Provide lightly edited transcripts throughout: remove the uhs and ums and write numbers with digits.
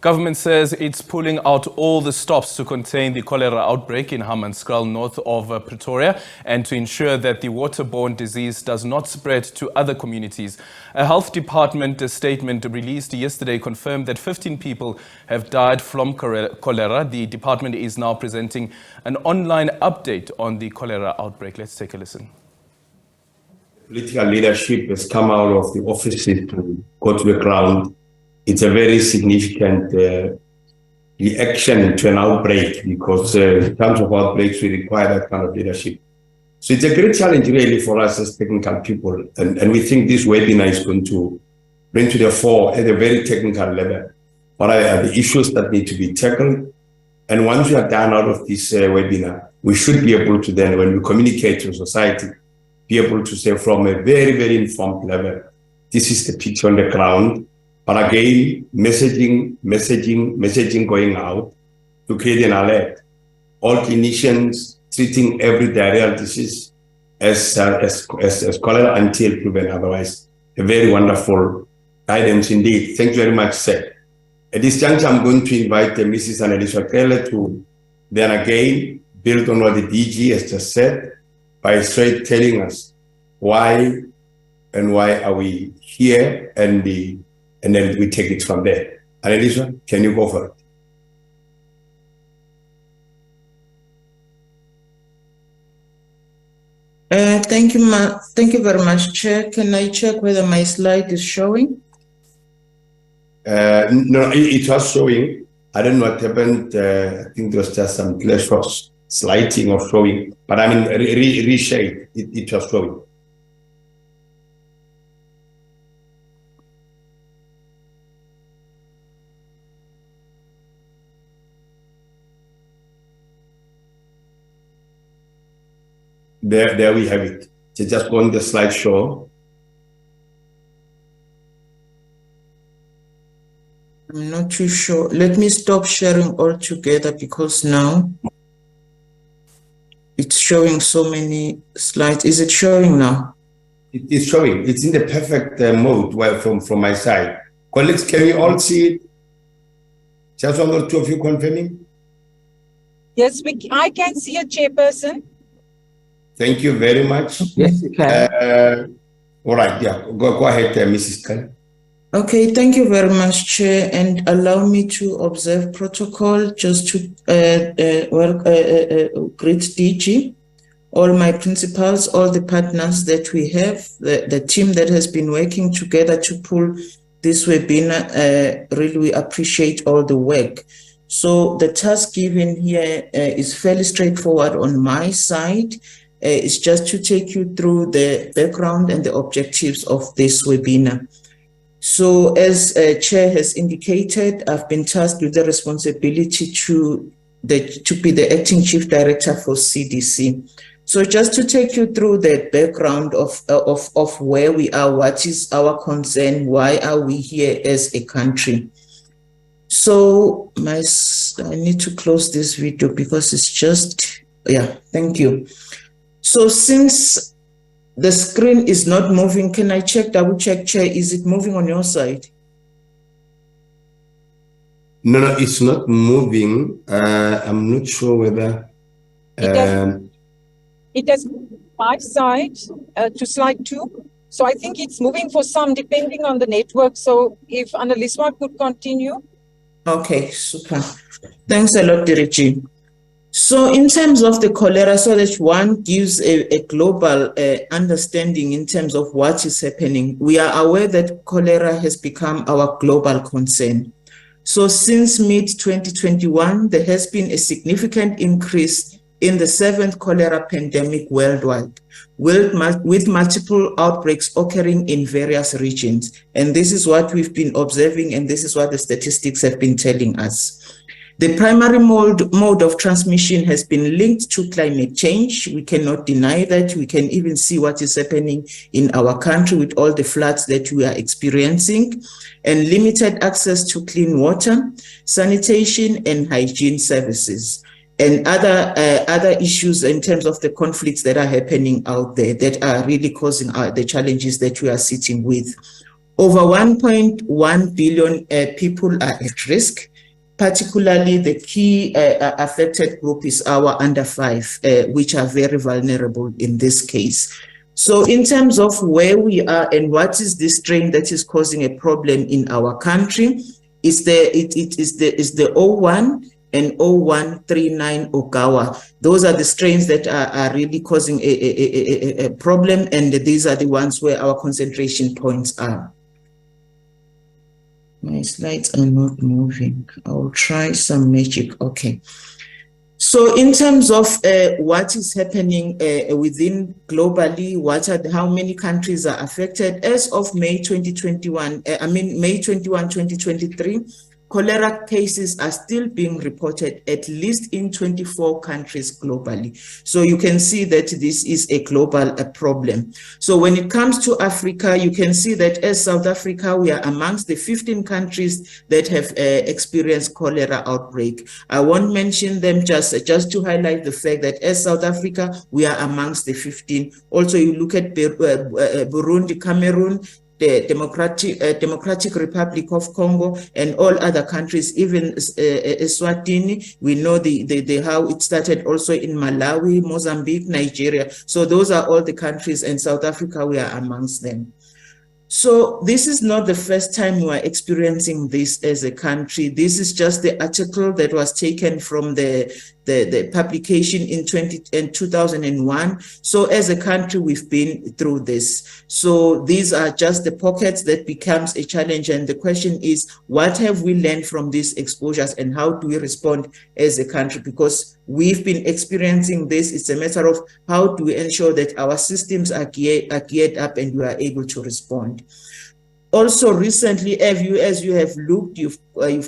Government says it's pulling out all the stops to contain the cholera outbreak in Hammanskraal, north of Pretoria, and to ensure that the water-borne disease does not spread to other communities. A health department statement released yesterday confirmed that 15 people have died from cholera. The department is now presenting an online update on the cholera outbreak. Let's take a listen. Political leadership has come out of the offices to go to the ground. It's a very significant reaction to an outbreak because in terms of outbreaks, we require that kind of leadership. So it's a great challenge really for us as technical people. And we think this webinar is going to bring to the fore at a very technical level what are the issues that need to be tackled. And once we are done out of this webinar, we should be able to then, when we communicate to society, be able to say from a very, very informed level, this is the picture on the ground. But again, messaging going out to create an alert. All clinicians treating every diarrheal disease as cholera until proven otherwise. A very wonderful guidance indeed. Thank you very much, sir. At this juncture, I'm going to invite Mrs. Annalisa Keller to then again build on what the DG has just said by straight telling us why are we here and then we take it from there. Annalisa, can you go for it? Thank you very much, Chair. Can I check whether my slide is showing? No, it was showing. I don't know what happened. I think there was just some clash of sliding or showing, but I mean, reshade, it was showing. There we have it. So just go on the slideshow. I'm not too sure. Let me stop sharing altogether because now it's showing so many slides. Is it showing now? It is showing. It's in the perfect mode. Well, from my side. Colleagues, can you all see it? Just one or two of you confirming? Yes, I can see a chairperson. Thank you very much. Yes, you can. All right, yeah, go ahead, Mrs. Khan. Okay, thank you very much, Chair, and allow me to observe protocol just to greet DG, all my principals, all the partners that we have, the team that has been working together to pull this webinar. Really, we appreciate all the work. So the task given here is fairly straightforward on my side. It's just to take you through the background and the objectives of this webinar. So as Chair has indicated, I've been tasked with the responsibility to be the Acting Chief Director for CDC. So just to take you through the background of where we are, what is our concern, why are we here as a country? So I need to close this video because it's just, yeah, thank you. So since the screen is not moving, can I double check, Chair, is it moving on your side? No, it's not moving. I'm not sure whether... It has my side to slide 2. So I think it's moving for some, depending on the network. So if Annalisa could continue. Okay, super. Thanks a lot, Diriji. So in terms of the cholera, so that one gives a global understanding in terms of what is happening, we are aware that cholera has become our global concern. So since mid-2021, there has been a significant increase in the 7th cholera pandemic worldwide, with multiple outbreaks occurring in various regions. And this is what we've been observing, and this is what the statistics have been telling us. The primary mode of transmission has been linked to climate change. We cannot deny that. We can even see what is happening in our country with all the floods that we are experiencing, and limited access to clean water, sanitation and hygiene services, and other issues in terms of the conflicts that are happening out there that are really causing the challenges that we are sitting with. Over 1.1 billion people are at risk. Particularly, the key affected group is our under 5, which are very vulnerable in this case. So in terms of where we are and what is the strain that is causing a problem in our country, is the 01 and 0139 Ogawa. Those are the strains that are really causing a problem, and these are the ones where our concentration points are. My slides are not moving. I'll try some magic. Okay. So in terms of what is happening within globally, how many countries are affected, as of May 2021, May 21, 2023, cholera cases are still being reported at least in 24 countries globally. So you can see that this is a global problem. So when it comes to Africa, you can see that as South Africa, we are amongst the 15 countries that have experienced cholera outbreak. I won't mention them just to highlight the fact that as South Africa, we are amongst the 15. Also, you look at Burundi, Cameroon, the Democratic Republic of Congo, and all other countries, even Eswatini. We know how it started also in Malawi, Mozambique, Nigeria. So those are all the countries, and South Africa, we are amongst them. So this is not the first time we are experiencing this as a country. This is just the article that was taken from the publication in 2001. So as a country, we've been through this. So these are just the pockets that becomes a challenge. And the question is, what have we learned from these exposures, and how do we respond as a country? Because we've been experiencing this. It's a matter of how do we ensure that our systems are geared up and we are able to respond. Also, recently, as you have looked, you've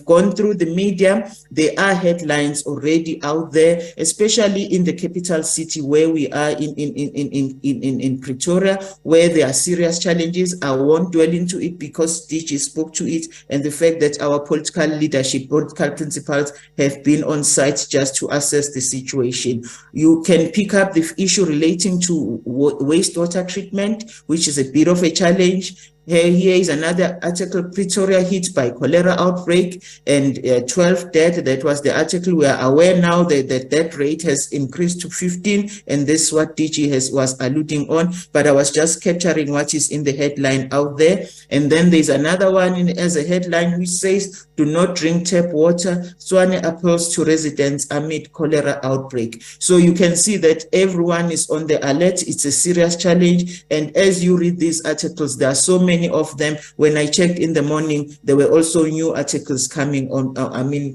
gone through the media, there are headlines already out there, especially in the capital city where we are in Pretoria, where there are serious challenges. I won't dwell into it because DG spoke to it, and the fact that our political leadership, political principals have been on site just to assess the situation. You can pick up the issue relating to wastewater treatment, which is a bit of a challenge. Here is another article, Pretoria hit by cholera outbreak and 12 dead. That was the article. We are aware now that the death rate has increased to 15, and this is what DG was alluding on, but I was just capturing what is in the headline out there. And then there's another one as a headline which says, do not drink tap water, Swane appeals to residents amid cholera outbreak. So you can see that everyone is on the alert. It's a serious challenge. And as you read these articles, there are so many of them. When I checked in the morning, there were also new articles coming on,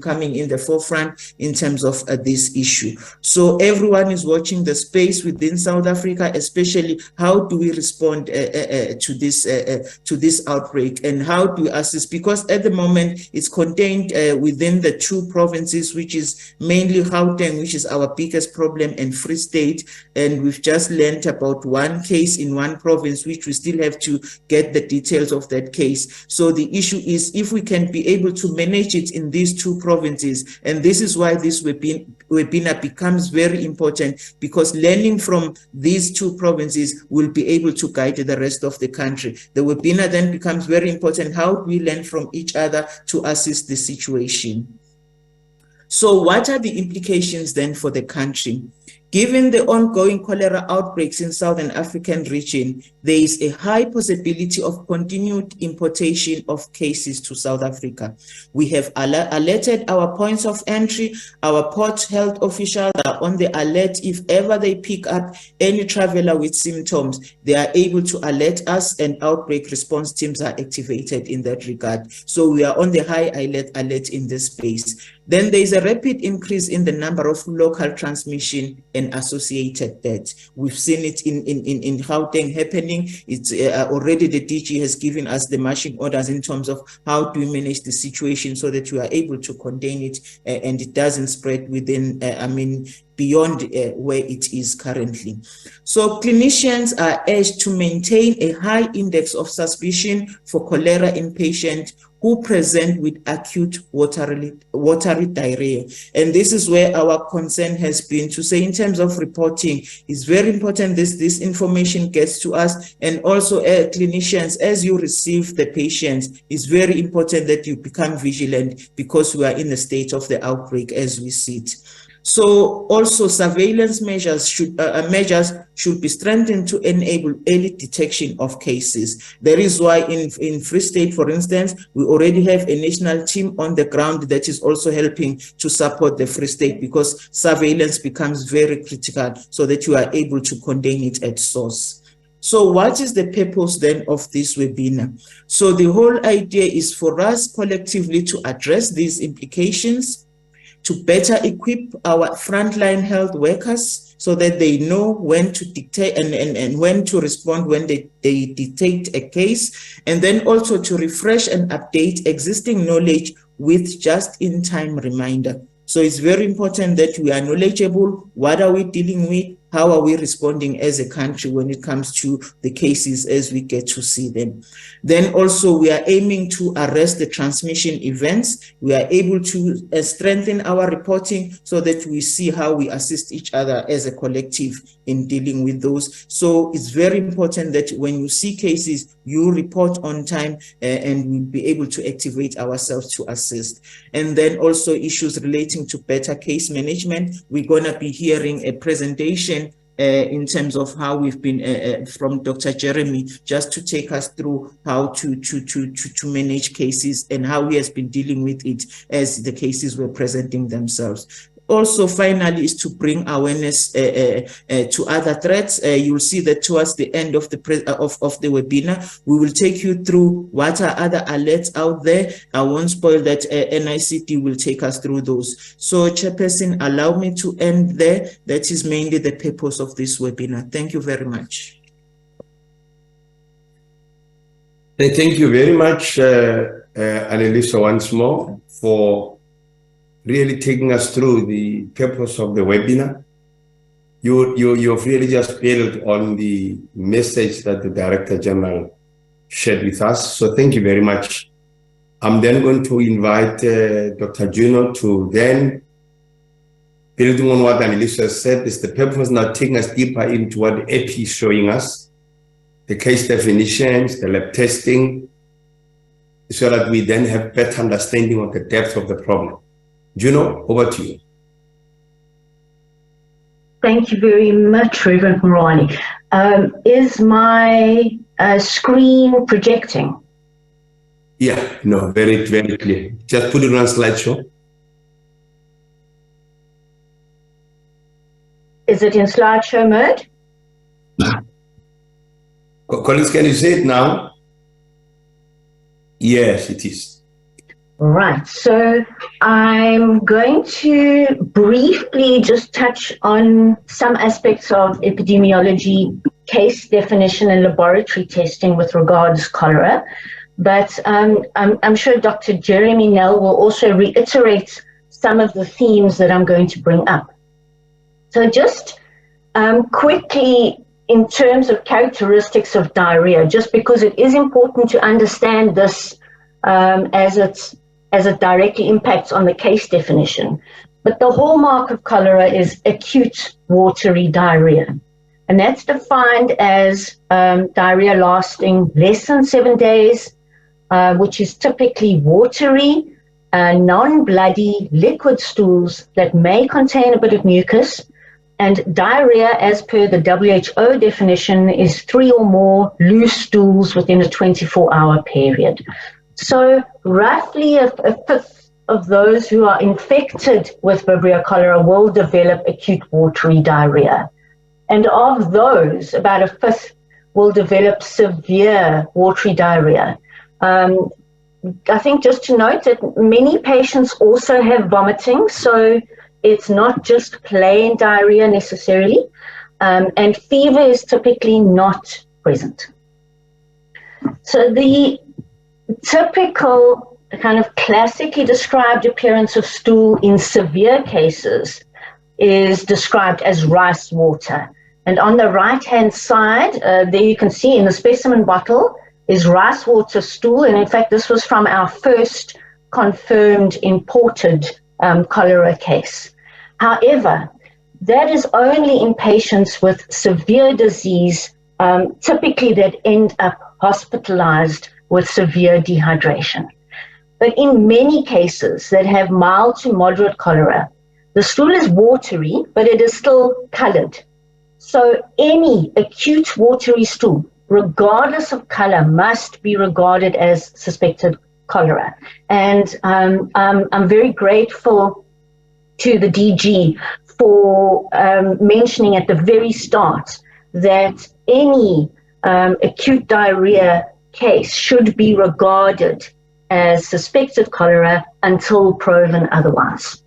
coming in the forefront in terms of this issue. So everyone is watching the space within South Africa, especially how do we respond to this outbreak, and how do we assist? Because at the moment it's contained within the 2 provinces, which is mainly Gauteng, which is our biggest problem, and Free State. And we've just learned about one case in one province, which we still have to get the details of that case. So the issue is if we can be able to manage it in these 2 provinces, and this is why this webinar becomes very important, because learning from these 2 provinces will be able to guide the rest of the country. The webinar then becomes very important. How do we learn from each other to assist the situation? So what are the implications then for the country? Given the ongoing cholera outbreaks in Southern African region, there is a high possibility of continued importation of cases to South Africa. We have alerted our points of entry. Our port health officials are on the alert. If ever they pick up any traveler with symptoms, they are able to alert us, and outbreak response teams are activated in that regard. So we are on the high alert in this space. Then there is a rapid increase in the number of local transmission and associated deaths. We've seen it in Gauteng happening. It's already the DG has given us the marching orders in terms of how do we manage the situation so that we are able to contain it and it doesn't spread within, beyond where it is currently. So clinicians are urged to maintain a high index of suspicion for cholera in patients who present with acute watery diarrhea. And this is where our concern has been to say, in terms of reporting, it's very important this information gets to us. And also clinicians, as you receive the patients, it's very important that you become vigilant, because we are in the state of the outbreak as we see it. So also surveillance measures should be strengthened to enable early detection of cases. That is why in Free State, for instance, we already have a national team on the ground that is also helping to support the Free State, because surveillance becomes very critical so that you are able to contain it at source. So what is the purpose then of this webinar? So the whole idea is for us collectively to address these implications, to better equip our frontline health workers so that they know when to detect and when to respond when they detect a case, and then also to refresh and update existing knowledge with just-in-time reminder. So it's very important that we are knowledgeable. What are we dealing with? How are we responding as a country when it comes to the cases as we get to see them? Then also we are aiming to arrest the transmission events. We are able to strengthen our reporting so that we see how we assist each other as a collective in dealing with those. So it's very important that when you see cases, you report on time, and we'll be able to activate ourselves to assist. And then also issues relating to better case management. We're going to be hearing a presentation in terms of how we've been from Dr. Jeremy, just to take us through how to manage cases and how he has been dealing with it as the cases were presenting themselves. Also, finally, is to bring awareness to other threats. You'll see that towards the end of the webinar, we will take you through what are other alerts out there. I won't spoil that. NICT will take us through those. So, Chairperson, allow me to end there. That is mainly the purpose of this webinar. Thank you very much. Thank you very much, Annalisa, once more for really taking us through the purpose of the webinar. You've really just built on the message that the Director General shared with us. So thank you very much. I'm then going to invite Dr. Juno to then, building on what Annalisa said, is the purpose now taking us deeper into what the AP is showing us, the case definitions, the lab testing, so that we then have better understanding of the depth of the problem. Juno, over to you. Thank you very much, Reverend Morani. Is my screen projecting? Yeah, no, very, very clear. Just put it on slideshow. Is it in slideshow mode? Colleagues, can you say it now? Yes, it is. Right, so I'm going to briefly just touch on some aspects of epidemiology, case definition and laboratory testing with regards to cholera. But I'm sure Dr. Jeremy Nell will also reiterate some of the themes that I'm going to bring up. So just quickly, in terms of characteristics of diarrhea, just because it is important to understand this as it directly impacts on the case definition. But the hallmark of cholera is acute watery diarrhea. And that's defined as diarrhea lasting less than 7 days, which is typically watery, non-bloody liquid stools that may contain a bit of mucus. And diarrhea, as per the WHO definition, is 3 or more loose stools within a 24-hour period. So roughly a fifth of those who are infected with Vibrio cholera will develop acute watery diarrhea. And of those, about a fifth will develop severe watery diarrhea. I think just to note that many patients also have vomiting, so it's not just plain diarrhea necessarily, and fever is typically not present. So the typical kind of classically described appearance of stool in severe cases is described as rice water. And on the right-hand side, there you can see in the specimen bottle, is rice water stool. And in fact, this was from our first confirmed imported cholera case. However, that is only in patients with severe disease, typically that end up hospitalized with severe dehydration. But in many cases that have mild to moderate cholera, the stool is watery, but it is still colored. So any acute watery stool, regardless of color, must be regarded as suspected cholera. And I'm very grateful to the DG for mentioning at the very start that any acute diarrhea case should be regarded as suspected cholera until proven otherwise.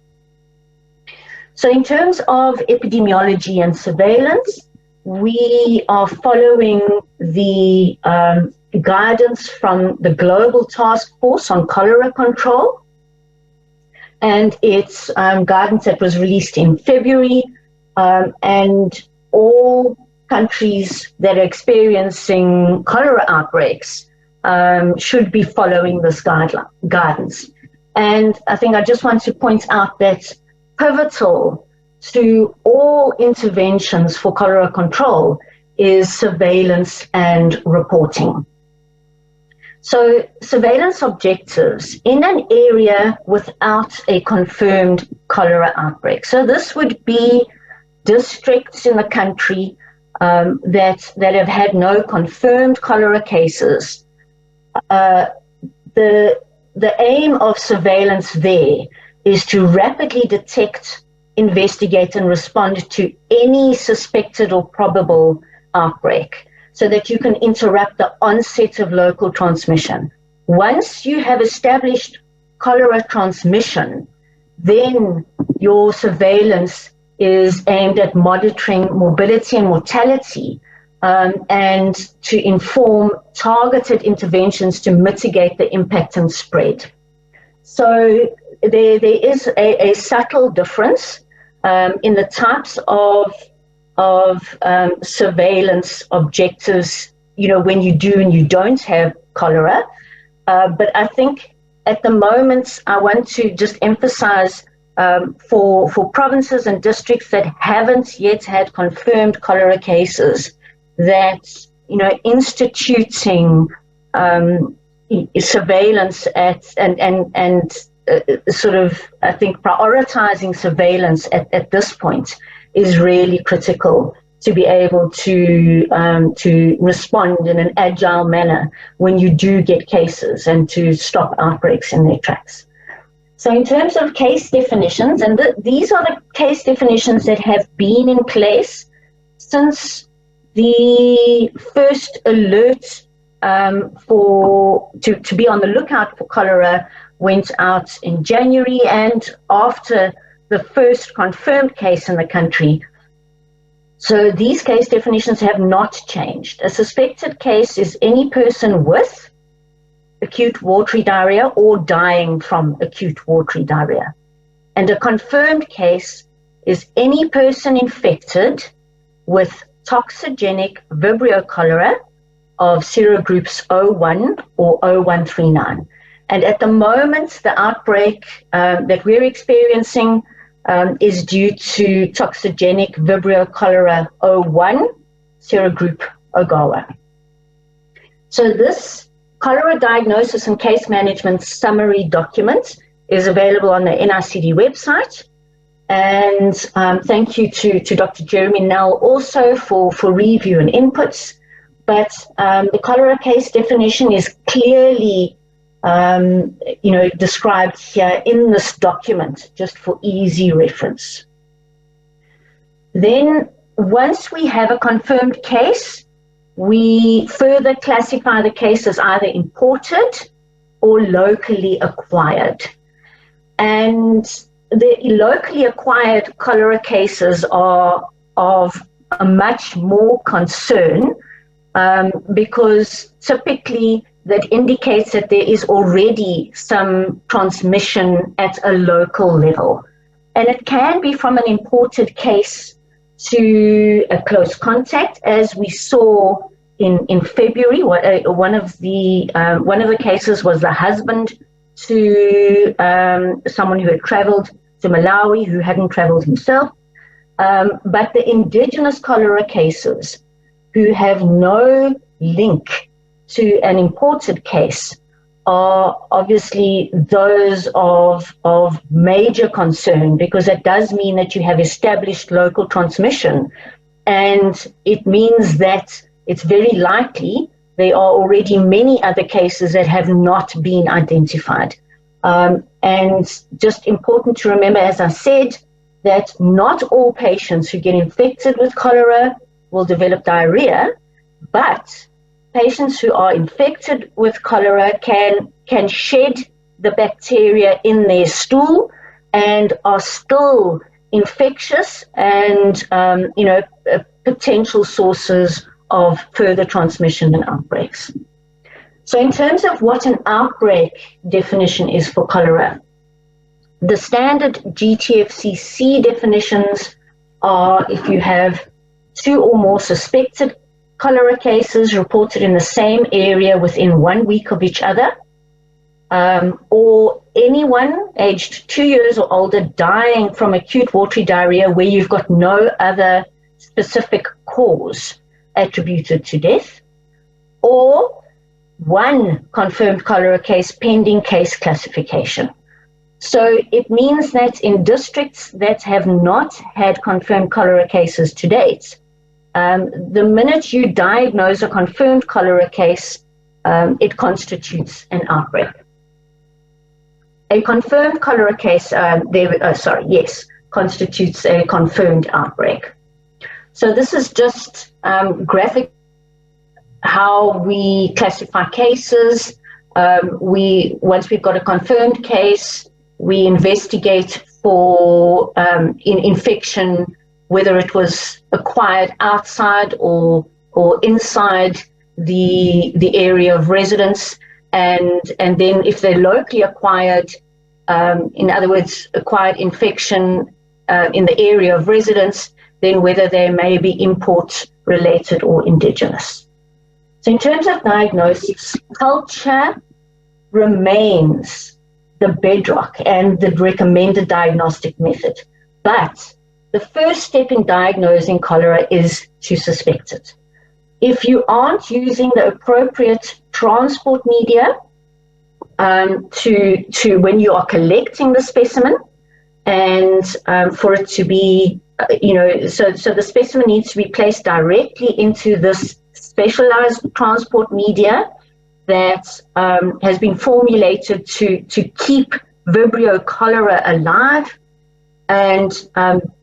So in terms of epidemiology and surveillance, we are following the guidance from the Global Task Force on Cholera Control, and it's guidance that was released in February, and all countries that are experiencing cholera outbreaks should be following this guidance. And I think I just want to point out that pivotal to all interventions for cholera control is surveillance and reporting. So surveillance objectives in an area without a confirmed cholera outbreak. So this would be districts in the country that have had no confirmed cholera cases. The aim of surveillance there is to rapidly detect, investigate, and respond to any suspected or probable outbreak so that you can interrupt the onset of local transmission. Once you have established cholera transmission, then your surveillance is aimed at monitoring morbidity and mortality and to inform targeted interventions to mitigate the impact and spread. So there is a subtle difference in the types of surveillance objectives, when you do and you don't have cholera. But I think at the moment, I want to just emphasize for provinces and districts that haven't yet had confirmed cholera cases, that instituting surveillance and I think prioritizing surveillance at this point is really critical to be able to respond in an agile manner when you do get cases and to stop outbreaks in their tracks. So in terms of case definitions, and these are the case definitions that have been in place since the first alert to be on the lookout for cholera went out in January, and after the first confirmed case in the country. So these case definitions have not changed. A suspected case is any person with acute watery diarrhea or dying from acute watery diarrhea. And a confirmed case is any person infected with toxigenic Vibrio cholera of serogroups 01 or 0139. And at the moment, the outbreak that we're experiencing is due to toxigenic Vibrio cholera 01, serogroup Ogawa. So this cholera diagnosis and case management summary document is available on the NICD website. And thank you to Dr. Jeremy Nell also for review and inputs. But the cholera case definition is clearly described here in this document, just for easy reference. Then, once we have a confirmed case, we further classify the case as either imported or locally acquired. And the locally acquired cholera cases are of a much more concern because typically that indicates that there is already some transmission at a local level. And it can be from an imported case to a close contact, as we saw in February. One of the cases was the husband to someone who had traveled to Malawi who hadn't traveled himself. But the indigenous cholera cases who have no link to an imported case are obviously those of major concern, because it does mean that you have established local transmission, and it means that it's very likely there are already many other cases that have not been identified. And just important to remember, as I said, that not all patients who get infected with cholera will develop diarrhea, but patients who are infected with cholera can shed the bacteria in their stool and are still infectious and potential sources of further transmission and outbreaks. So in terms of what an outbreak definition is for cholera, the standard GTFCC definitions are if you have 2 or more suspected cholera cases reported in the same area within 1 week of each other, or anyone aged 2 years or older dying from acute watery diarrhea where you've got no other specific cause attributed to death, or 1 confirmed cholera case pending case classification. So it means that in districts that have not had confirmed cholera cases to date, the minute you diagnose a confirmed cholera case, it constitutes an outbreak. A confirmed cholera case, constitutes a confirmed outbreak. So this is just graphic how we classify cases. Once we've got a confirmed case, we investigate for infection, whether it was acquired outside or inside the area of residence, and then if they're locally acquired, in other words, acquired infection in the area of residence, then whether they may be import related or indigenous. So in terms of diagnosis, culture remains the bedrock and the recommended diagnostic method. But the first step in diagnosing cholera is to suspect it. If you aren't using the appropriate transport media to when you are collecting the specimen, and for it to be, so the specimen needs to be placed directly into this specialized transport media that has been formulated to keep Vibrio cholera alive, and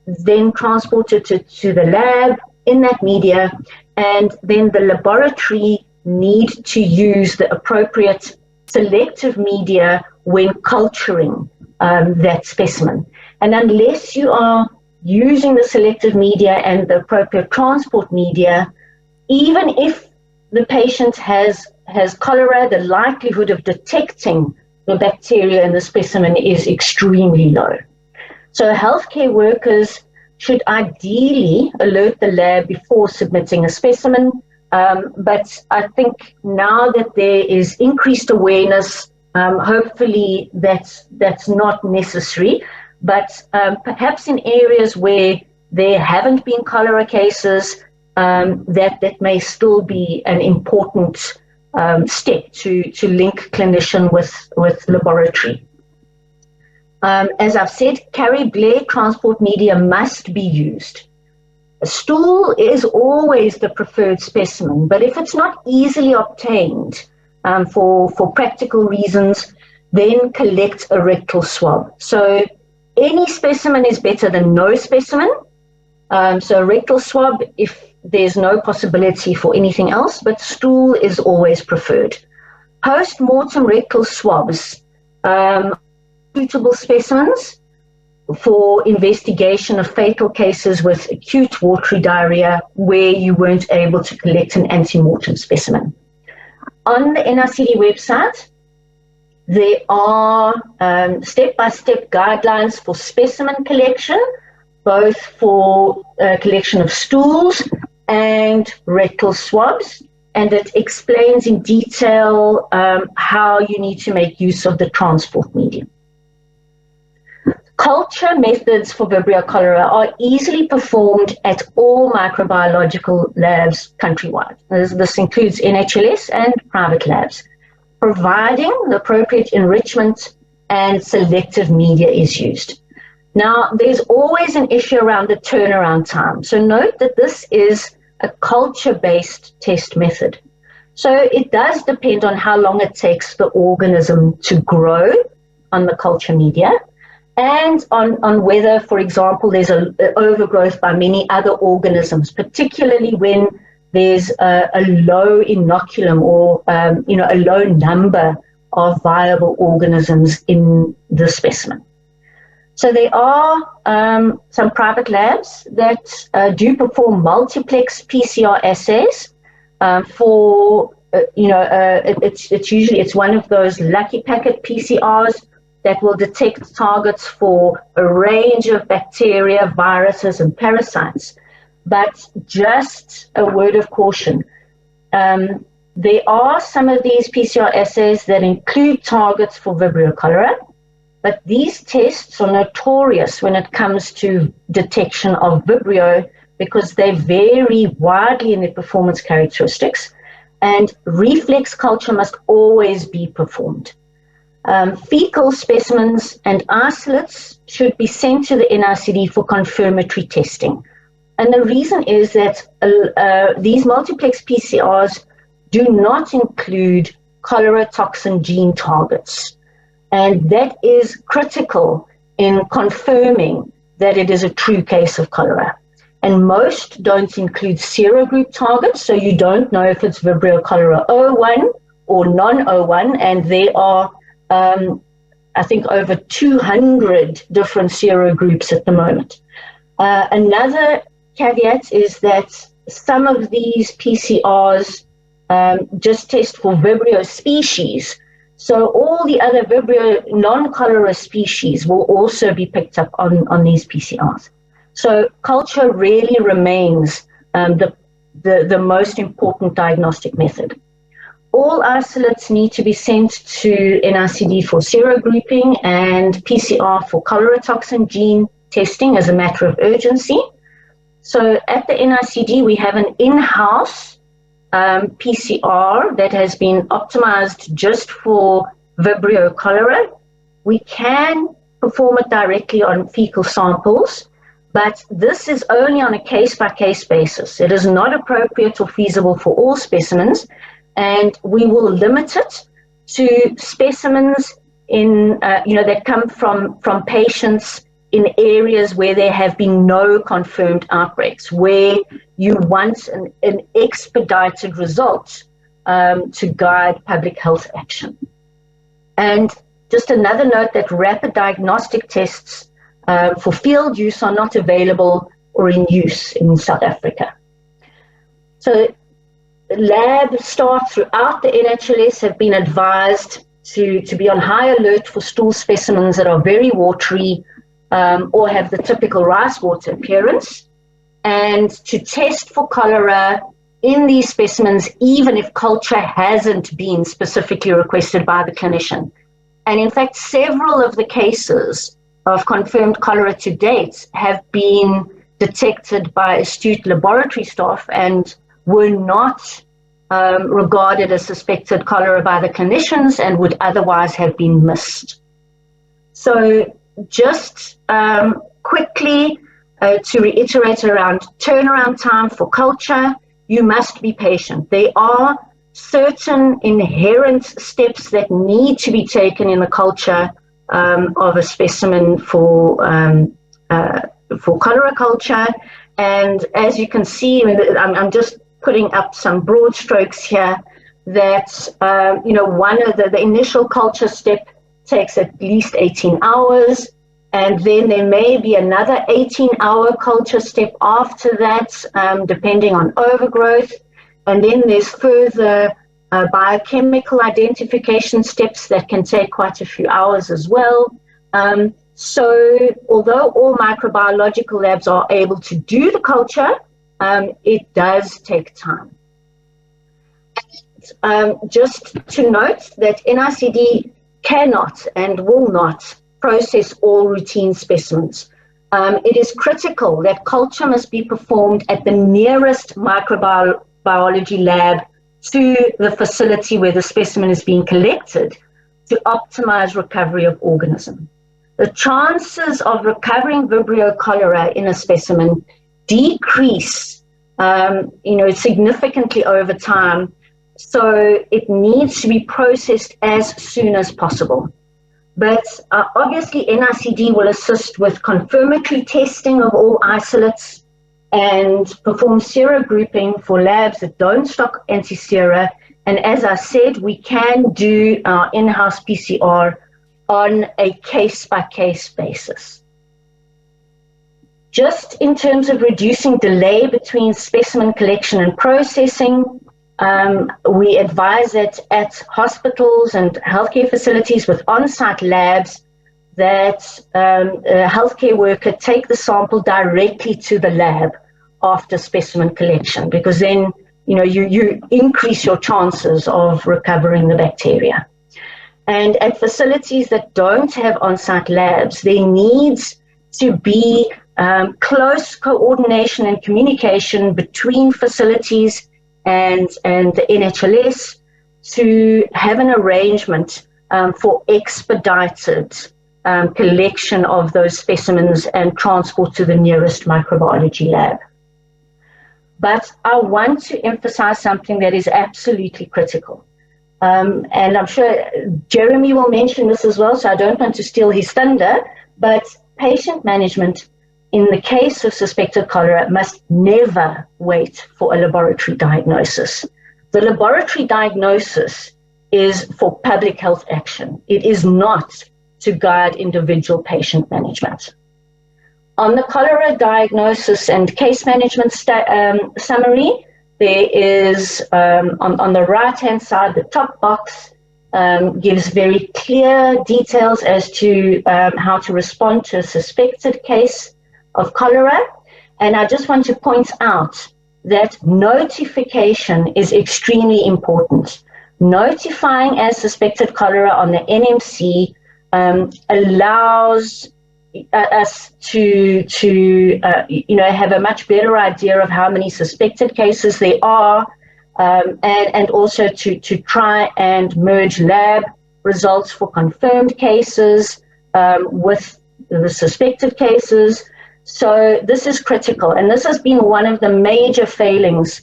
then transported to the lab in that media, and then the laboratory need to use the appropriate selective media when culturing that specimen. And unless you are using the selective media and the appropriate transport media, even if the patient has cholera, the likelihood of detecting the bacteria in the specimen is extremely low. So healthcare workers should ideally alert the lab before submitting a specimen, but I think now that there is increased awareness, hopefully that's not necessary. But perhaps in areas where there haven't been cholera cases, that may still be an important step to link clinician with laboratory. As I've said, Carrie-Blair transport media must be used. A stool is always the preferred specimen, but if it's not easily obtained for practical reasons, then collect a rectal swab. So any specimen is better than no specimen. So a rectal swab if there's no possibility for anything else, but stool is always preferred. Post-mortem rectal swabs, suitable specimens for investigation of fatal cases with acute watery diarrhea where you weren't able to collect an ante-mortem specimen. On the NICD website, there are step-by-step guidelines for specimen collection, both for collection of stools and rectal swabs. and it explains in detail how you need to make use of the transport medium. Culture methods for Vibrio cholera are easily performed at all microbiological labs countrywide. This includes NHLS and private labs, providing the appropriate enrichment and selective media is used. Now, there's always an issue around the turnaround time. So note that this is a culture-based test method. So it does depend on how long it takes the organism to grow on the culture media, and on whether, for example, there's an overgrowth by many other organisms, particularly when there's a low inoculum or a low number of viable organisms in the specimen. So there are some private labs that do perform multiplex PCR assays it's one of those lucky packet PCRs that will detect targets for a range of bacteria, viruses, and parasites. But just a word of caution. There are some of these PCR assays that include targets for Vibrio cholera, but these tests are notorious when it comes to detection of Vibrio because they vary widely in their performance characteristics, and reflex culture must always be performed. Fecal specimens and isolates should be sent to the NICD for confirmatory testing. And the reason is that these multiplex PCRs do not include cholera toxin gene targets. And that is critical in confirming that it is a true case of cholera. And most don't include serogroup targets, so you don't know if it's Vibrio cholera 01 or non-01, and there are I think over 200 different serogroups at the moment. Another caveat is that some of these PCRs just test for Vibrio species. So all the other Vibrio non-cholera species will also be picked up on these PCRs. So culture really remains the most important diagnostic method. All isolates need to be sent to NICD for serogrouping and PCR for cholera toxin gene testing as a matter of urgency. So at the NICD, we have an in-house PCR that has been optimized just for Vibrio cholera. We can perform it directly on fecal samples, but this is only on a case-by-case basis. It is not appropriate or feasible for all specimens, and we will limit it to specimens that come from patients in areas where there have been no confirmed outbreaks, where you want an expedited result to guide public health action. And just another note that rapid diagnostic tests for field use are not available or in use in South Africa. So lab staff throughout the NHLS have been advised to be on high alert for stool specimens that are very watery or have the typical rice water appearance, and to test for cholera in these specimens even if culture hasn't been specifically requested by the clinician. And in fact, several of the cases of confirmed cholera to date have been detected by astute laboratory staff and were not regarded as suspected cholera by the clinicians and would otherwise have been missed. So just quickly to reiterate around turnaround time for culture, you must be patient. There are certain inherent steps that need to be taken in the culture of a specimen for cholera culture. And as you can see, I'm just putting up some broad strokes here that, one of the initial culture step takes at least 18 hours. And then there may be another 18-hour culture step after that, depending on overgrowth. And then there's further biochemical identification steps that can take quite a few hours as well. So although all microbiological labs are able to do the culture, it does take time. just to note that NICD cannot and will not process all routine specimens. It is critical that culture must be performed at the nearest microbiology lab to the facility where the specimen is being collected to optimize recovery of organism. The chances of recovering Vibrio cholera in a specimen decrease significantly over time, so it needs to be processed as soon as possible. But obviously NICD will assist with confirmatory testing of all isolates and perform serogrouping for labs that don't stock anti-sera. And as I said, we can do our in-house PCR on a case-by-case basis. Just in terms of reducing delay between specimen collection and processing, we advise that at hospitals and healthcare facilities with on-site labs that a healthcare worker take the sample directly to the lab after specimen collection, because then you increase your chances of recovering the bacteria. And at facilities that don't have on-site labs, there needs to be close coordination and communication between facilities and the NHLS to have an arrangement for expedited collection of those specimens and transport to the nearest microbiology lab. But I want to emphasize something that is absolutely critical. And I'm sure Jeremy will mention this as well, so I don't want to steal his thunder, but patient management in the case of suspected cholera must never wait for a laboratory diagnosis. The laboratory diagnosis is for public health action. It is not to guide individual patient management. On the cholera diagnosis and case management summary, there is on the right-hand side, the top box gives very clear details as to how to respond to a suspected case of cholera. And I just want to point out that notification is extremely important. Notifying as suspected cholera on the NMC allows us to have a much better idea of how many suspected cases there are, and also to try and merge lab results for confirmed cases with the suspected cases. So this is critical, and this has been one of the major failings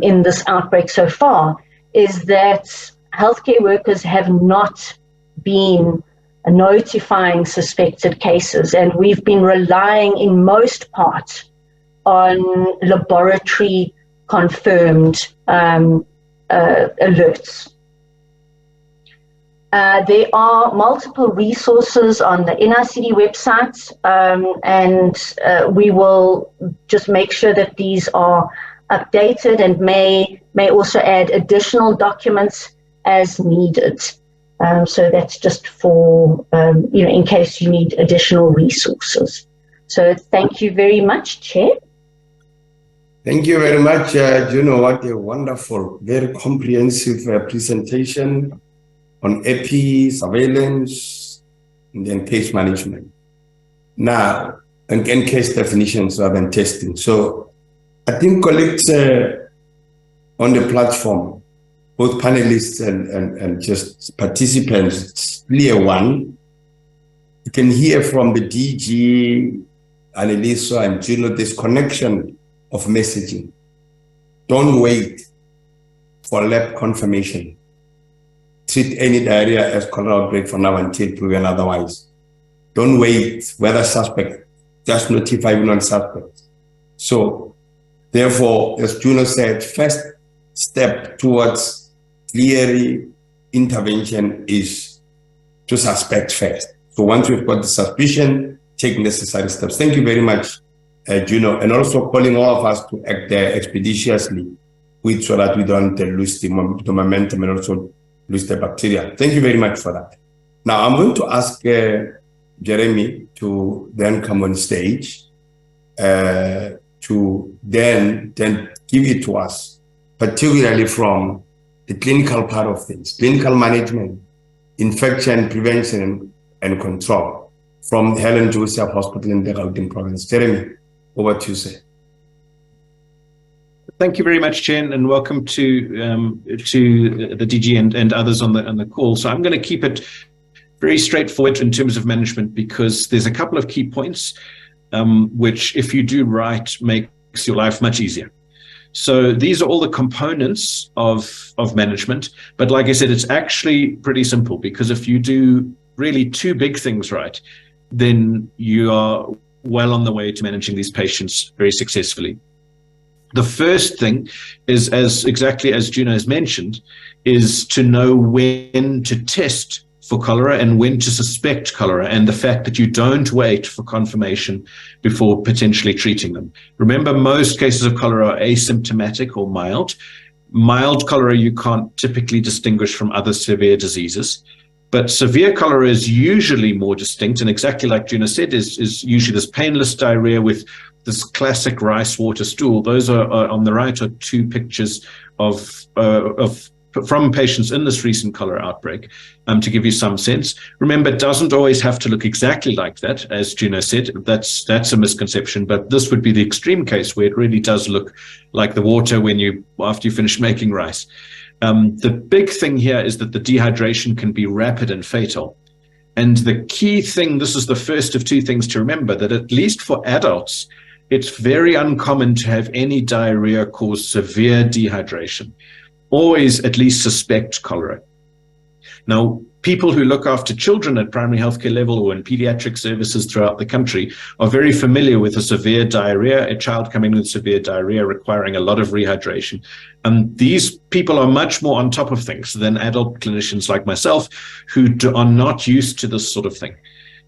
in this outbreak so far, is that healthcare workers have not been notifying suspected cases, and we've been relying in most part on laboratory confirmed alerts. There are multiple resources on the NICD website, and we will just make sure that these are updated and may also add additional documents as needed. So that's just for, in case you need additional resources. So thank you very much, Chair. Thank you very much, Juno. What a wonderful, very comprehensive presentation on EPI, surveillance, and then case management. Now, and case definitions rather than testing. So I think colleagues on the platform, both panelists and just participants, it's clear one. You can hear from the DG, Annalisa and Juno, this connection of messaging. Don't wait for lab confirmation. Treat any diarrhea as cholera outbreak for now until proven otherwise. Don't wait whether suspect, just notify non-suspects. So therefore, as Juno said, first step towards clear intervention is to suspect first. So once we've got the suspicion, take necessary steps. Thank you very much, Juno, and also calling all of us to act expeditiously so that we don't lose the momentum and also lose the bacteria. Thank you very much for that. Now I'm going to ask Jeremy to then come on stage to then give it to us, particularly from the clinical part of things, clinical management, infection prevention and control from the Helen Joseph Hospital in the Gauteng province. Jeremy, over to you, sir. Thank you very much, Chen, and welcome to the DG and others on the call. So I'm going to keep it very straightforward in terms of management, because there's a couple of key points which, if you do right, makes your life much easier. So these are all the components of management. But like I said, it's actually pretty simple, because if you do really two big things right, then you are well on the way to managing these patients very successfully. The first thing is, exactly as Juno has mentioned, is to know when to test for cholera and when to suspect cholera, and the fact that you don't wait for confirmation before potentially treating them. Remember, most cases of cholera are asymptomatic or mild. Mild cholera you can't typically distinguish from other severe diseases, but severe cholera is usually more distinct, and exactly like Juno said, is usually this painless diarrhea with this classic rice water stool. Those are on the right are two pictures from patients in this recent cholera outbreak, to give you some sense. Remember, it doesn't always have to look exactly like that, as Juno said. That's a misconception, but this would be the extreme case where it really does look like the water after you finish making rice. The big thing here is that the dehydration can be rapid and fatal. And the key thing, this is the first of two things to remember, that at least for adults, it's very uncommon to have any diarrhea cause severe dehydration. Always at least suspect cholera. Now, people who look after children at primary healthcare level or in pediatric services throughout the country are very familiar with a severe diarrhea, a child coming with severe diarrhea requiring a lot of rehydration. These people are much more on top of things than adult clinicians like myself, who are not used to this sort of thing.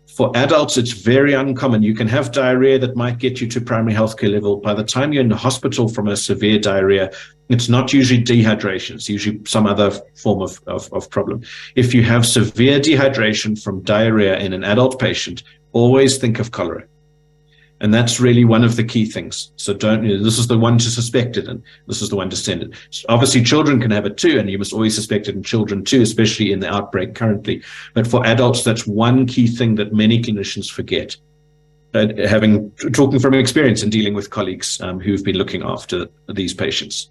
For adults, it's very uncommon. You can have diarrhea that might get you to primary healthcare level. By the time you're in the hospital from a severe diarrhea, it's not usually dehydration. It's usually some other form of problem. If you have severe dehydration from diarrhea in an adult patient, always think of cholera. And that's really one of the key things. So this is the one to suspect it, and this is the one to send it. So obviously, children can have it too, and you must always suspect it in children too, especially in the outbreak currently. But for adults, that's one key thing that many clinicians forget. Talking from experience and dealing with colleagues who've been looking after these patients.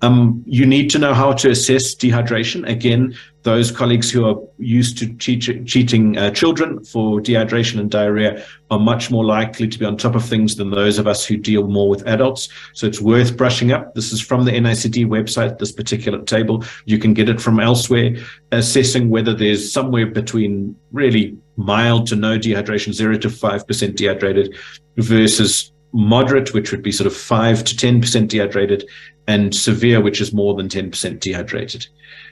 You need to know how to assess dehydration. Again, those colleagues who are used to treating children for dehydration and diarrhea are much more likely to be on top of things than those of us who deal more with adults. So it's worth brushing up. This is from the NICD website, this particular table. You can get it from elsewhere, assessing whether there's somewhere between really mild to no dehydration, 0 to 5% dehydrated, versus moderate, which would be sort of 5 to 10% dehydrated, and severe, which is more than 10% dehydrated.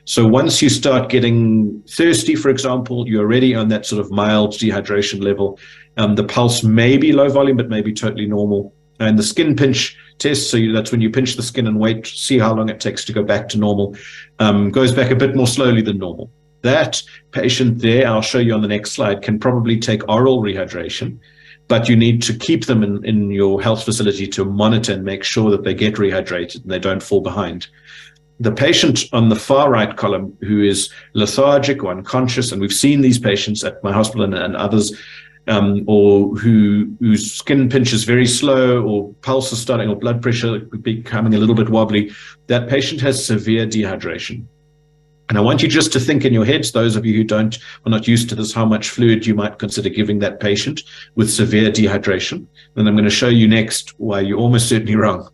So once you start getting thirsty, for example, you're already on that sort of mild dehydration level. The pulse may be low volume, but may be totally normal. And the skin pinch test, so that's when you pinch the skin and wait, see how long it takes to go back to normal, goes back a bit more slowly than normal. That patient there, I'll show you on the next slide, can probably take oral rehydration, but you need to keep them in your health facility to monitor and make sure that they get rehydrated and they don't fall behind. The patient on the far right column who is lethargic or unconscious, and we've seen these patients at my hospital and others, or whose skin pinch is very slow, or pulse is starting, or blood pressure becoming a little bit wobbly, that patient has severe dehydration. And I want you just to think in your heads, those of you who are not used to this, how much fluid you might consider giving that patient with severe dehydration. And I'm going to show you next why you're almost certainly wrong.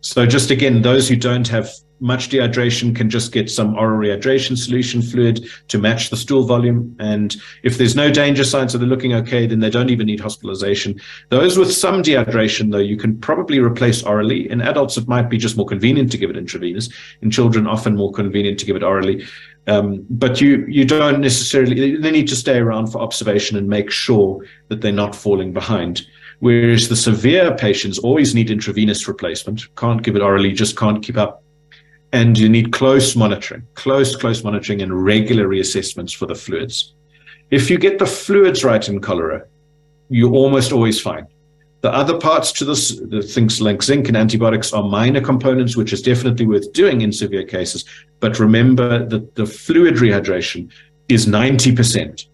So just again, those who don't have much dehydration can just get some oral rehydration solution fluid to match the stool volume. And if there's no danger signs, so they're looking okay, then they don't even need hospitalization. Those with some dehydration, though, you can probably replace orally. In adults, it might be just more convenient to give it intravenous. In children, often more convenient to give it orally. But you don't necessarily, they need to stay around for observation and make sure that they're not falling behind. Whereas the severe patients always need intravenous replacement, can't give it orally, just can't keep up. And you need close monitoring and regular reassessments for the fluids. If you get the fluids right in cholera, you're almost always fine. The other parts to this, the things like zinc and antibiotics, are minor components, which is definitely worth doing in severe cases. But remember that the fluid rehydration is 90%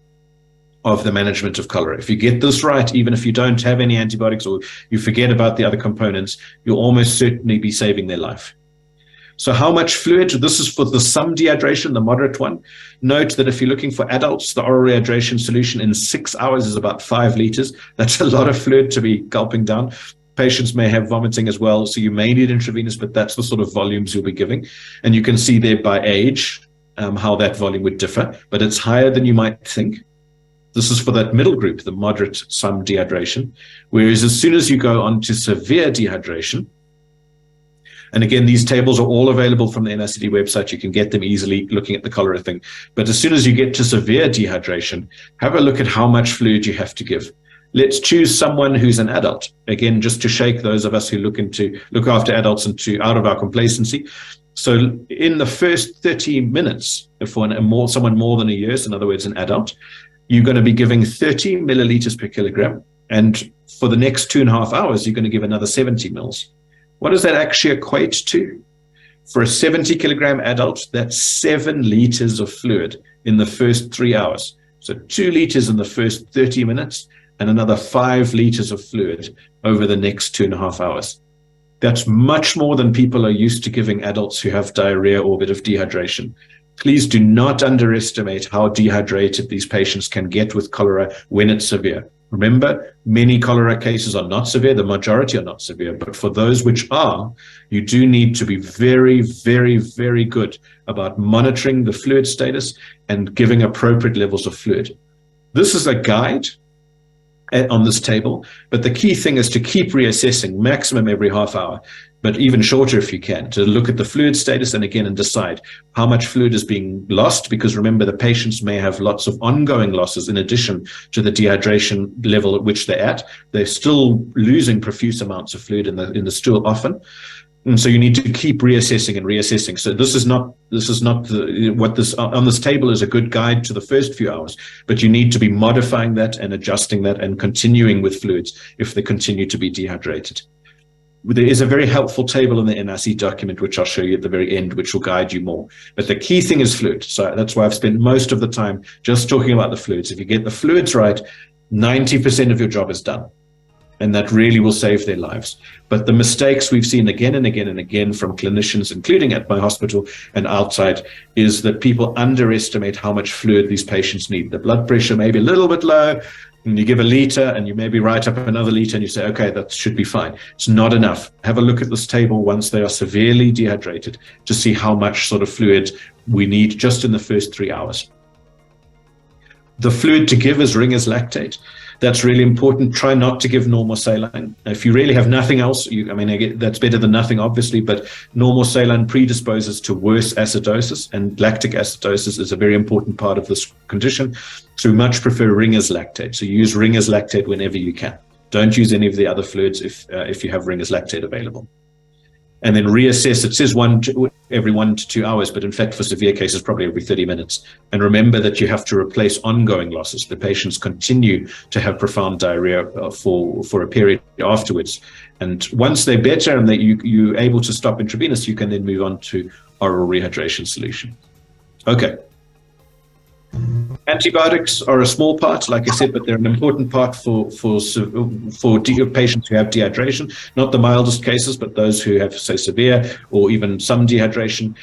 of the management of cholera. If you get this right, even if you don't have any antibiotics or you forget about the other components, you'll almost certainly be saving their life. So how much fluid? This is for the some dehydration, the moderate one. Note that if you're looking for adults, the oral rehydration solution in 6 hours is about 5 liters. That's a lot of fluid to be gulping down. Patients may have vomiting as well, so you may need intravenous, but that's the sort of volumes you'll be giving. And you can see there by age how that volume would differ, but it's higher than you might think. This is for that middle group, the moderate some dehydration. Whereas as soon as you go on to severe dehydration, and again, these tables are all available from the NICD website. You can get them easily looking at the cholera thing. But as soon as you get to severe dehydration, have a look at how much fluid you have to give. Let's choose someone who's an adult. Again, just to shake those of us who look after adults and out of our complacency. So in the first 30 minutes, for someone more than a year, so in other words, an adult, you're going to be giving 30 milliliters per kilogram. And for the next 2.5 hours, you're going to give another 70 mils. What does that actually equate to? For a 70 kilogram adult, that's 7 liters of fluid in the first 3 hours. So 2 liters in the first 30 minutes and another 5 liters of fluid over the next 2.5 hours. That's much more than people are used to giving adults who have diarrhea or a bit of dehydration. Please do not underestimate how dehydrated these patients can get with cholera when it's severe. Remember, many cholera cases are not severe, the majority are not severe, but for those which are, you do need to be very, very, very good about monitoring the fluid status and giving appropriate levels of fluid. This is a guide on this table, but the key thing is to keep reassessing, maximum every half hour, but even shorter if you can, to look at the fluid status and decide how much fluid is being lost, because remember, the patients may have lots of ongoing losses in addition to the dehydration level at which they're at. They're still losing profuse amounts of fluid in the stool often. And so you need to keep reassessing and reassessing. So this is not what this on this table is a good guide to the first few hours, but you need to be modifying that and adjusting that and continuing with fluids if they continue to be dehydrated. There is a very helpful table in the NIC document, which I'll show you at the very end, which will guide you more. But the key thing is fluid. So that's why I've spent most of the time just talking about the fluids. If you get the fluids right, 90% of your job is done. And that really will save their lives. But the mistakes we've seen again and again and again from clinicians, including at my hospital and outside, is that people underestimate how much fluid these patients need. The blood pressure may be a little bit low, and you give a liter and you maybe write up another liter and you say, okay, that should be fine. It's not enough. Have a look at this table once they are severely dehydrated to see how much sort of fluid we need just in the first 3 hours. The fluid to give is Ringer's lactate. That's really important. Try not to give normal saline. If you really have nothing else, that's better than nothing, obviously, but normal saline predisposes to worse acidosis, and lactic acidosis is a very important part of this condition. So we much prefer Ringer's lactate. So use Ringer's lactate whenever you can. Don't use any of the other fluids if you have Ringer's lactate available. And then reassess. It says every 1 to 2 hours, but in fact, for severe cases, probably every 30 minutes. And remember that you have to replace ongoing losses. The patients continue to have profound diarrhea for a period afterwards. And once they're better and that you're able to stop intravenous, you can then move on to oral rehydration solution. Okay. Antibiotics are a small part, like I said, but they're an important part for patients who have dehydration, not the mildest cases, but those who have, say, severe or even some dehydration.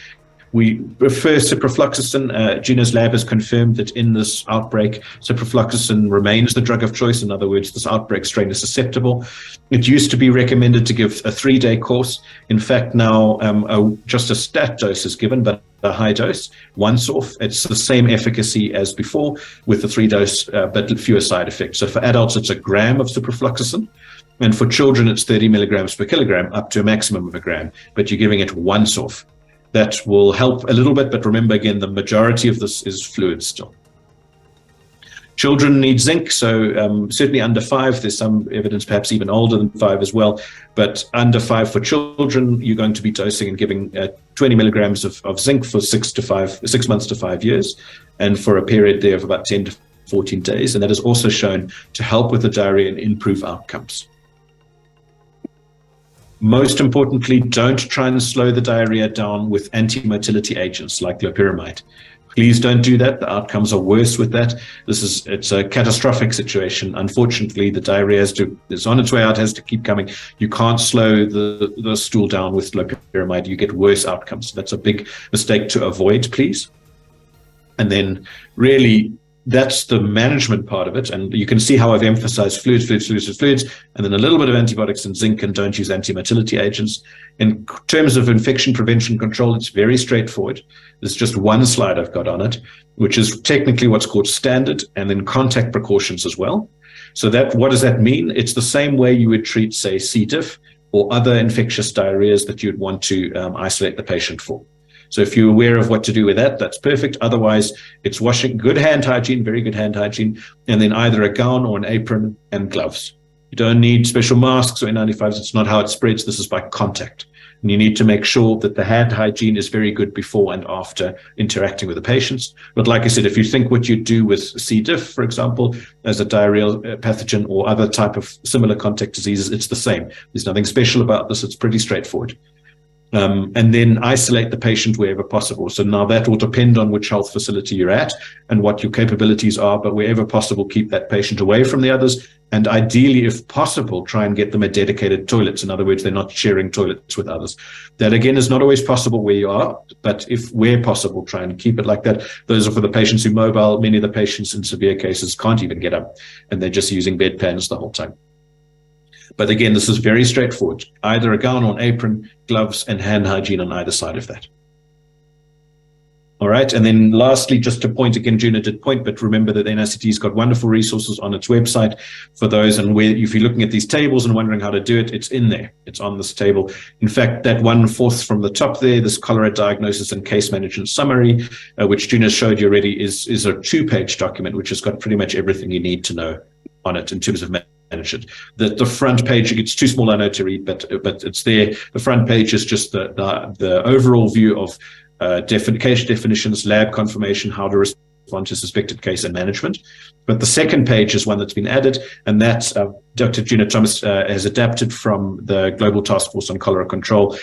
We refer ciprofloxacin. Gino's lab has confirmed that in this outbreak, ciprofloxacin remains the drug of choice. In other words, this outbreak strain is susceptible. It used to be recommended to give a 3-day course. In fact, now just a stat dose is given, but a high dose, once off. It's the same efficacy as before with the 3-dose, but fewer side effects. So for adults, it's 1 gram of ciprofloxacin. And for children, it's 30 milligrams per kilogram, up to a maximum of 1 gram, but you're giving it once off. That will help a little bit, but remember again, the majority of this is fluid still. Children need zinc, so certainly under 5, there's some evidence perhaps even older than 5 as well, but under 5 for children, you're going to be dosing and giving 20 milligrams of zinc for 6 months to 5 years, and for a period there of about 10 to 14 days, and that is also shown to help with the diarrhea and improve outcomes. Most importantly, don't try and slow the diarrhea down with anti-motility agents like loperamide. Please don't do that. The outcomes are worse with that. It's a catastrophic situation. Unfortunately, the diarrhea is on its way out, has to keep coming. You can't slow the stool down with loperamide. You get worse outcomes. That's a big mistake to avoid, please. And then really, that's the management part of it. And you can see how I've emphasized fluids, and then a little bit of antibiotics and zinc, and don't use anti-motility agents. In terms of infection prevention control, it's very straightforward. There's just one slide I've got on it, which is technically what's called standard, and then contact precautions as well. So what does that mean? It's the same way you would treat, say, C. diff or other infectious diarrheas that you'd want to isolate the patient for. So if you're aware of what to do with that, that's perfect. Otherwise, it's washing, good hand hygiene, very good hand hygiene, and then either a gown or an apron and gloves. You don't need special masks or N95s. It's not how it spreads. This is by contact. And you need to make sure that the hand hygiene is very good before and after interacting with the patients. But like I said, if you think what you do with C. diff, for example, as a diarrheal pathogen or other type of similar contact diseases, it's the same. There's nothing special about this. It's pretty straightforward. And then isolate the patient wherever possible. So now that will depend on which health facility you're at and what your capabilities are, but wherever possible, keep that patient away from the others. And ideally, if possible, try and get them a dedicated toilets. In other words, they're not sharing toilets with others. That, again, is not always possible where you are, but if where possible, try and keep it like that. Those are for the patients who are mobile. Many of the patients in severe cases can't even get up, and they're just using bedpans the whole time. But again, this is very straightforward. Either a gown or an apron, gloves, and hand hygiene on either side of that. All right. And then lastly, just to point again, Juna did point, but remember that NICT's got wonderful resources on its website for those. And where, if you're looking at these tables and wondering how to do it, it's in there. It's on this table. In fact, that 1/4 from the top there, this cholera diagnosis and case management summary, which Juna showed you already, is a 2-page document, which has got pretty much everything you need to know on it in terms of manage it. The front page, it's too small, I know, to read, but it's there. The front page is just the overall view of case definitions, lab confirmation, how to respond to suspected case, and management. But the second page is one that's been added, and that's Dr. Gina Thomas has adapted from the Global Task Force on Cholera Control.